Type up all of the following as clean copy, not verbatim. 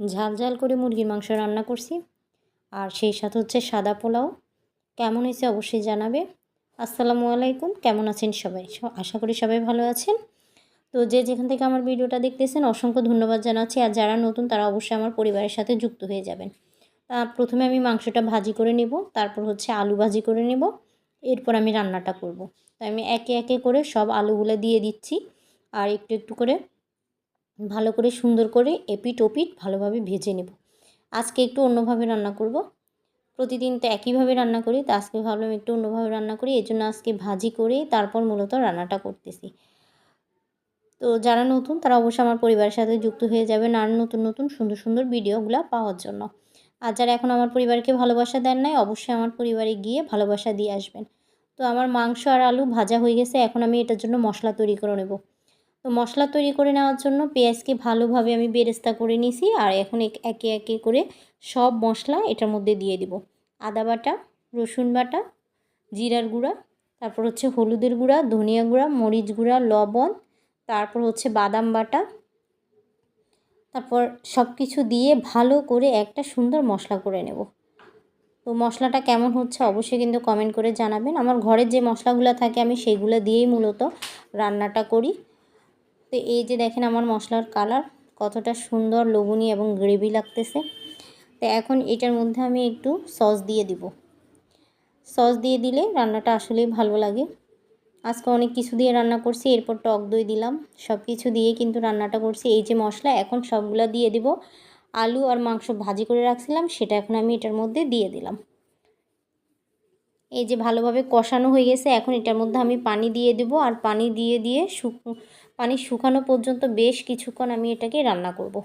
ঝাল ঝাল করে মুরগির মাংস রান্না করছি, আর সেই সাথে হচ্ছে সাদা পোলাও। কেমন হয়েছে অবশ্যই জানাবে। আসসালামু আলাইকুম, কেমন আছেন সবাই? আশা করি সবাই ভালো আছেন। তো যে যেখান থেকে আমার ভিডিওটা দেখতেছেন অসংখ্য ধন্যবাদ জানাচ্ছি। আর যারা নতুন তারা অবশ্যই আমার পরিবারের সাথে যুক্ত হয়ে যাবেন। প্রথমে আমি মাংসটা ভাজি করে নেব, তারপর হচ্ছে আলু ভাজি করে নেব, এরপর আমি রান্নাটা করব। তো আমি একে একে করে সব আলুগুলো দিয়ে দিচ্ছি, আর একটু একটু করে ভালো করে সুন্দর করে এপিট ওপিট ভালোভাবে ভেজে নেব। আজকে একটু অন্যভাবে রান্না করব। প্রতিদিন তো একইভাবে রান্না করি, তো আজকে ভাবলাম একটু অন্যভাবে রান্না করি, এই জন্য আজকে ভাজি করে তারপর মূলত রান্নাটা করতেছি। তো যারা নতুন তারা অবশ্যই আমার পরিবারের সাথে যুক্ত হয়ে যাবেন আর নতুন নতুন সুন্দর সুন্দর ভিডিওগুলো পাওয়ার জন্য। আর যারা এখন আমার পরিবারকে ভালোবাসা দেন নাই, অবশ্যই আমার পরিবারে গিয়ে ভালোবাসা দিয়ে আসবেন। তো আমার মাংস আর আলু ভাজা হয়ে গেছে, এখন আমি এটার জন্য মশলা তৈরি করে নেব। তো মশলা তৈরি করে নেওয়ার জন্য পেঁয়াজকে ভালোভাবে আমি বেরেস্তা করে নিয়েছি, আর এখন একে একে করে সব মশলা এটার মধ্যে দিয়ে দিব। আদা বাটা, রসুন বাটা, জিরার গুঁড়া, তারপর হচ্ছে হলুদের গুঁড়া, ধনিয়া গুঁড়া, মরিচ গুঁড়া, লবণ, তারপর হচ্ছে বাদাম বাটা, তারপর সব কিছু দিয়ে ভালো করে একটা সুন্দর মশলা করে নেব। তো মশলাটা কেমন হচ্ছে অবশ্যই কিন্তু কমেন্ট করে জানাবেন। আমার ঘরের যে মশলাগুলো থাকে আমি সেইগুলো দিয়েই মূলত রান্নাটা করি। তো এই যে দেখেন আমার মশলার কালার কতটা সুন্দর, লোভনীয় এবং গ্রেভি লাগতেছে। তো এখন এটার মধ্যে আমি একটু সস দিয়ে দিব। সস দিয়ে দিলে রান্নাটা আসলেই ভালো লাগে। আজকে অনেক কিছু দিয়ে রান্না করছি, এরপর টক দই দিলাম, সব কিছু দিয়ে কিন্তু রান্নাটা করছি। এই যে মশলা এখন সবগুলা দিয়ে দিব। আলু আর মাংস ভাজি করে রাখছিলাম সেটা এখন আমি এটার মধ্যে দিয়ে দিলাম। এই যে ভালোভাবে কষানো হয়ে গেছে, এখন এটার মধ্যে আমি পানি দিয়ে দেব, আর পানি দিয়ে দিয়ে পানি শুকানো পর্যন্ত বেশ কিছুক্ষণ আমি এটাকে রান্না করব।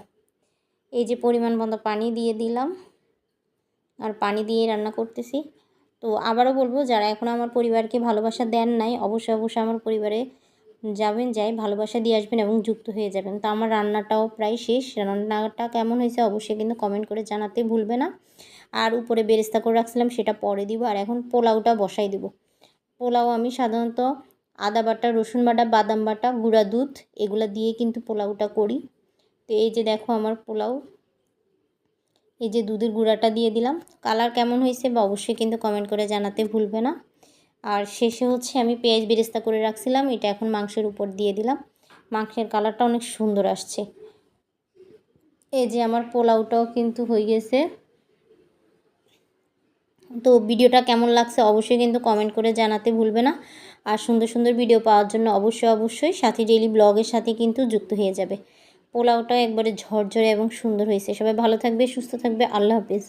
এই যে পরিমাণ মতো পানি দিয়ে দিলাম, আর পানি দিয়ে রান্না করতেছি। তো আবারও বলবো, যারা এখনও আমার পরিবারকে ভালোবাসা দেন নাই অবশ্যই অবশ্যই আমার পরিবারে যাবেন, যাই ভালোবাসা দিয়ে আসবেন এবং যুক্ত হয়ে যাবেন। তো আমার রান্নাটাও প্রায় শেষ। রান্নাটা কেমন হয়েছে অবশ্যই কিন্তু কমেন্ট করে জানাতে ভুলবে না। আর উপরে বেরেস্তা করে রাখছিলাম সেটা পরে দিব, আর এখন পোলাওটা বসাই দিব। পোলাও আমি সাধারণত আদা বাটা, রসুন বাটা, বাদাম বাটা, গুঁড়া দুধ এগুলো দিয়ে কিন্তু পোলাওটা করি। তো এই যে দেখো আমার পোলাও, এই যে দুধের গুঁড়াটা দিয়ে দিলাম। কালার কেমন হয়েছে বা অবশ্যই কিন্তু কমেন্ট করে জানাতে ভুলবে না। আর শেষে হচ্ছে আমি পেঁয়াজ বেরেস্তা করে রাখছিলাম, এটা এখন মাংসের উপর দিয়ে দিলাম। মাংসের কালারটা অনেক সুন্দর আসছে। এই যে আমার পোলাওটাও কিন্তু হয়ে গেছে। তো ভিডিওটা কেমন লাগছে অবশ্যই কিন্তু কমেন্ট করে জানাতে ভুলবে না। আর সুন্দর সুন্দর ভিডিও পাওয়ার জন্য অবশ্যই অবশ্যই সাথী ডেইলি ব্লগের সাথে কিন্তু যুক্ত হয়ে যাবে। পোলাওটাও একবারে ঝরঝরে এবং সুন্দর হয়েছে। সবাই ভালো থাকবে, সুস্থ থাকবে। আল্লাহ হাফেজ।